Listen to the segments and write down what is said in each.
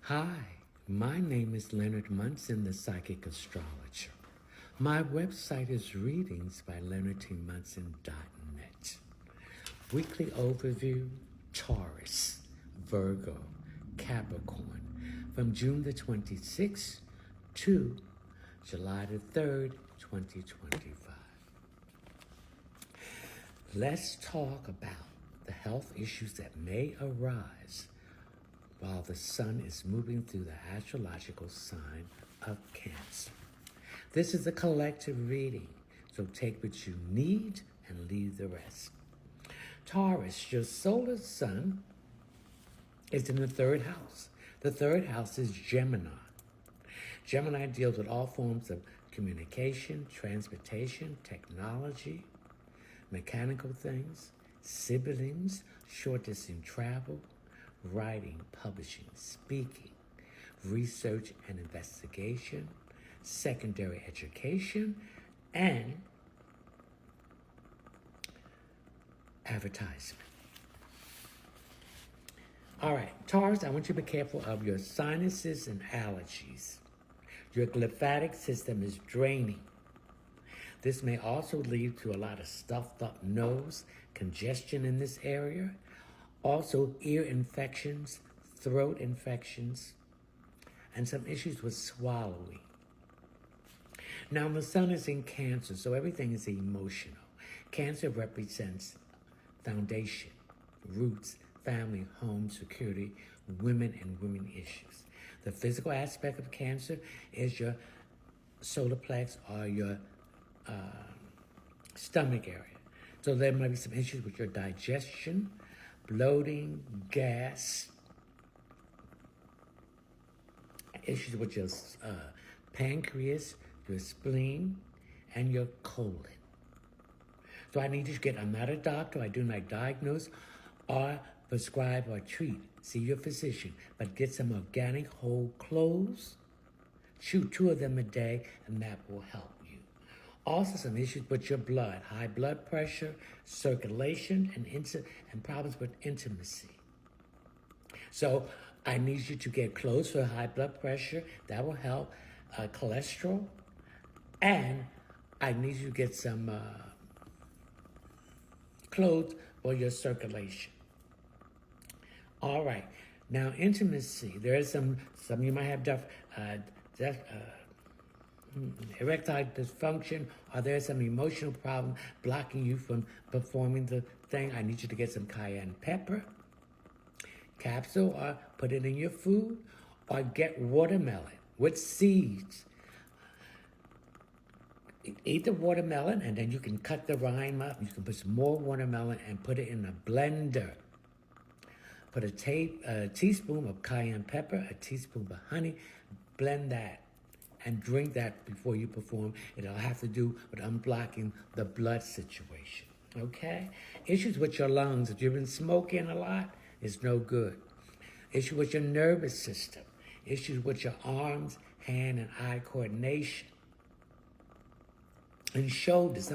Hi, my name is Leonard Munson, the Psychic Astrologer. My website is readingsbyleonardtmunson.net. Weekly overview, Taurus, Virgo, Capricorn, from June the 26th to July the 3rd, 2025. Let's talk about the health issues that may arise while the sun is moving through the astrological sign of Cancer. This is a collective reading, so take what you need and leave the rest. Taurus, your solar sun is in the third house. The third house is Gemini. Gemini deals with all forms of communication, transportation, technology, mechanical things, siblings, short distance travel, writing, publishing, speaking, research and investigation, secondary education, and advertisement. All right, Taurus, I want you to be careful of your sinuses and allergies. Your lymphatic system is draining. This may also lead to a lot of stuffed up nose, congestion in this area, also ear infections, throat infections, and some issues with swallowing. Now, the sun is in Cancer, so everything is emotional. Cancer represents foundation, roots, family, home, security, women, and women issues. The physical aspect of Cancer is your solar plex or your stomach area. So there might be some issues with your digestion, bloating, gas, issues with your pancreas, your spleen, and your colon. So I need you to get, I'm not a doctor, I do not diagnose or prescribe or treat. See your physician, but get some organic whole cloves, chew 2 of them a day, and that will help you. Also some issues with your blood, high blood pressure, circulation, and problems with intimacy. So I need you to get clothes for high blood pressure. That will help. Cholesterol. And I need you to get some clothes for your circulation. All right. Now, intimacy. There is some you might have erectile dysfunction, or there's some emotional problem blocking you from performing the thing. I need you to get some cayenne pepper capsule, or put it in your food, or get watermelon with seeds. Eat the watermelon, and then you can cut the rind up. You can put some more watermelon and put it in a blender. Put a teaspoon of cayenne pepper, a teaspoon of honey, blend that, and drink that before you perform. It'll have to do with unblocking the blood situation, okay? Issues with your lungs. If you've been smoking a lot, it's no good. Issues with your nervous system. Issues with your arms, hand, and eye coordination. And shoulders.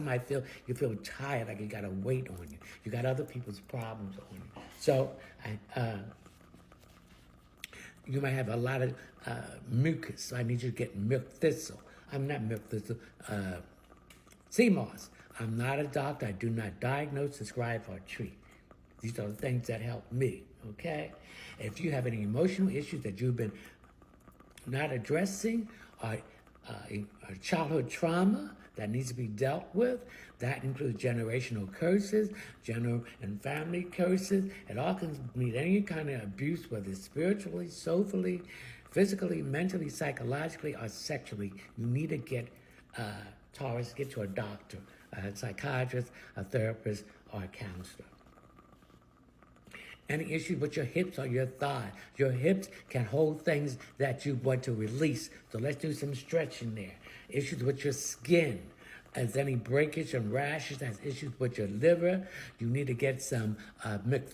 You feel tired, like you got a weight on you. You got other people's problems on you. So you might have a lot of mucus. So I need you to get milk thistle. I'm not milk thistle, sea moss. I'm not a doctor. I do not diagnose, prescribe, or treat. These are the things that help me, okay? If you have any emotional issues that you've been not addressing, or childhood trauma that needs to be dealt with, that includes generational curses, general and family curses. It all can mean any kind of abuse, whether it's spiritually, soulfully, physically, mentally, psychologically, or sexually. You need to get, Taurus, get to a doctor, a psychiatrist, a therapist, or a counselor. Any issues with your hips or your thigh. Your hips can hold things that you want to release. So let's do some stretching there. Issues with your skin. As any breakage and rashes, has issues with your liver. You need to get some milk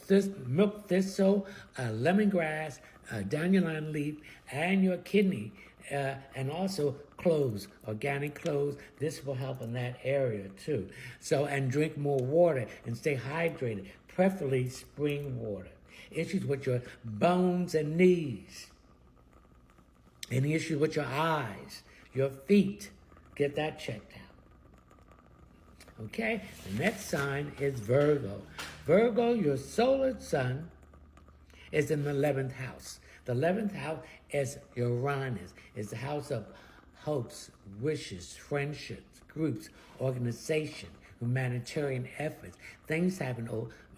thistle, lemongrass, dandelion leaf, and your kidney. And also cloves, organic cloves. This will help in that area too. So, and drink more water and stay hydrated, preferably spring water. Issues with your bones and knees. Any issue with your eyes, your feet, get that checked out. Okay? The next sign is Virgo. Virgo, your solar sun is in the 11th house. The 11th house is Uranus. It's the house of hopes, wishes, friendships, groups, organization, humanitarian efforts. Things happen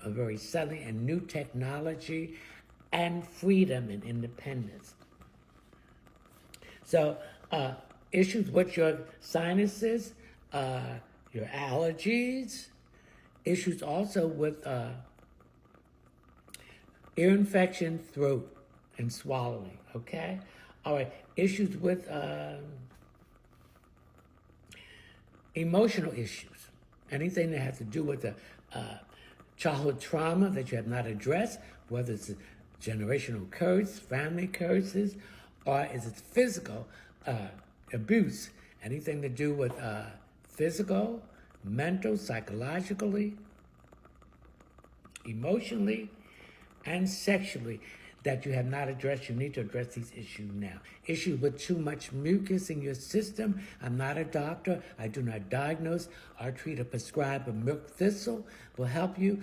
very suddenly, and new technology and freedom and independence. So, issues with your sinuses, your allergies, issues also with ear infection, throat, and swallowing, okay? All right, issues with emotional issues, anything that has to do with the childhood trauma that you have not addressed, whether it's a generational curse, family curses, or is it physical abuse, anything to do with physical, mental, psychologically, emotionally, and sexually that you have not addressed. You need to address these issues now. Issues with too much mucus in your system. I'm not a doctor. I do not diagnose or treat or prescribe, but milk thistle will help you.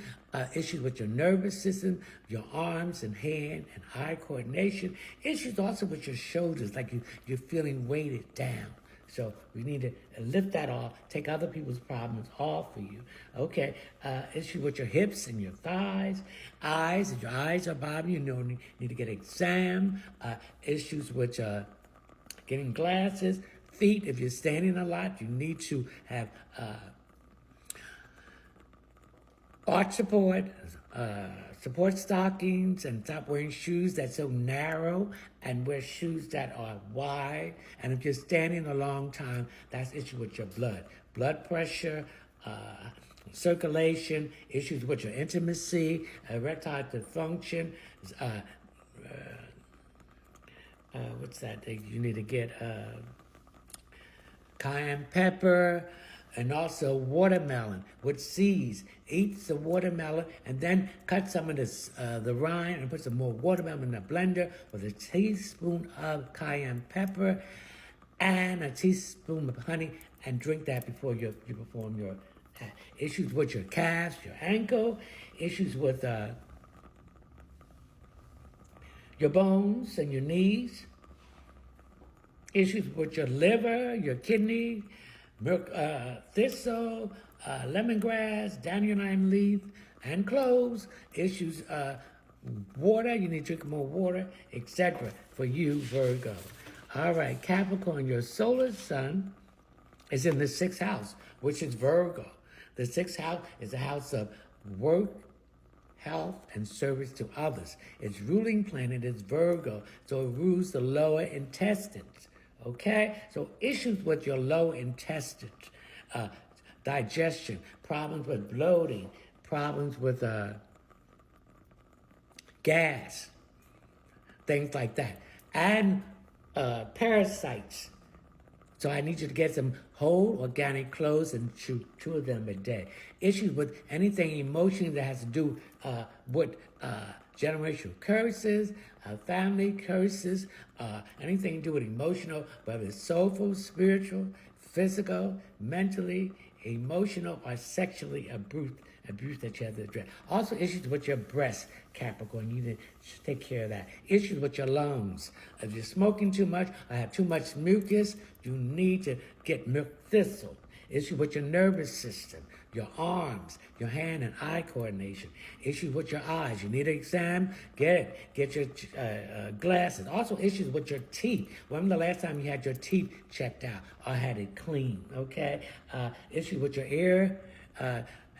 Issues with your nervous system, your arms and hand and eye coordination. Issues also with your shoulders, like you're feeling weighted down. So we need to lift that off, take other people's problems off for you. Okay, issue with your hips and your thighs, eyes, if your eyes are bothering you, need to get an exam. Issues with getting glasses. Feet, if you're standing a lot, you need to have arch support, support stockings, and stop wearing shoes that's so narrow, and wear shoes that are wide. And if you're standing a long time, that's issue with your blood pressure, circulation, issues with your intimacy, erectile dysfunction. What's that? You need to get cayenne pepper, and also watermelon with seeds. Eat the watermelon and then cut some of the rind and put some more watermelon in a blender with a teaspoon of cayenne pepper and a teaspoon of honey, and drink that before you perform your issues with your calves, your ankle, issues with your bones and your knees, issues with your liver, your kidney, milk thistle, lemongrass, dandelion leaf, and cloves. Issues water, you need to drink more water, etc. for you, Virgo. All right, Capricorn, your solar sun is in the 6th house, which is Virgo. The 6th house is a house of work, health, and service to others. Its ruling planet is Virgo, so it rules the lower intestines. Okay? So issues with your lower intestines, digestion, problems with bloating, problems with gas, things like that. And parasites. So I need you to get some whole organic clothes and chew 2 of them a day. Issues with anything emotionally that has to do with generational curses, family curses, anything to do with emotional, whether it's soulful, spiritual, physical, mentally, emotional, or sexually abuse that you have to address. Also issues with your breast, Capricorn. You need to take care of that. Issues with your lungs. If you're smoking too much or have too much mucus, you need to get milk thistle. Issue with your nervous system, your arms, your hand and eye coordination. Issue with your eyes. You need an exam, get it. Get your glasses. Also issues with your teeth. When was the last time you had your teeth checked out or had it cleaned, okay? Issue with your ear,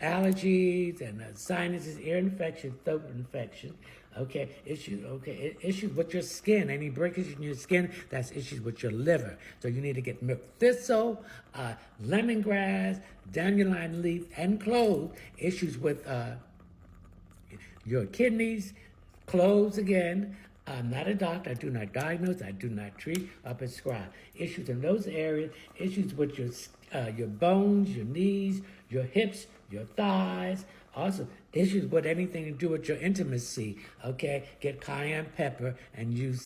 allergies and sinuses, ear infection, throat infection. Okay, issues with your skin, any breakage in your skin, that's issues with your liver. So you need to get milk thistle, lemongrass, dandelion leaf, and cloves. Issues with your kidneys, cloves again. I'm not a doctor. I do not diagnose. I do not treat or prescribe. Issues in those areas, issues with your bones, your knees, your hips, your thighs. Also, issues with anything to do with your intimacy, okay? Get cayenne pepper and use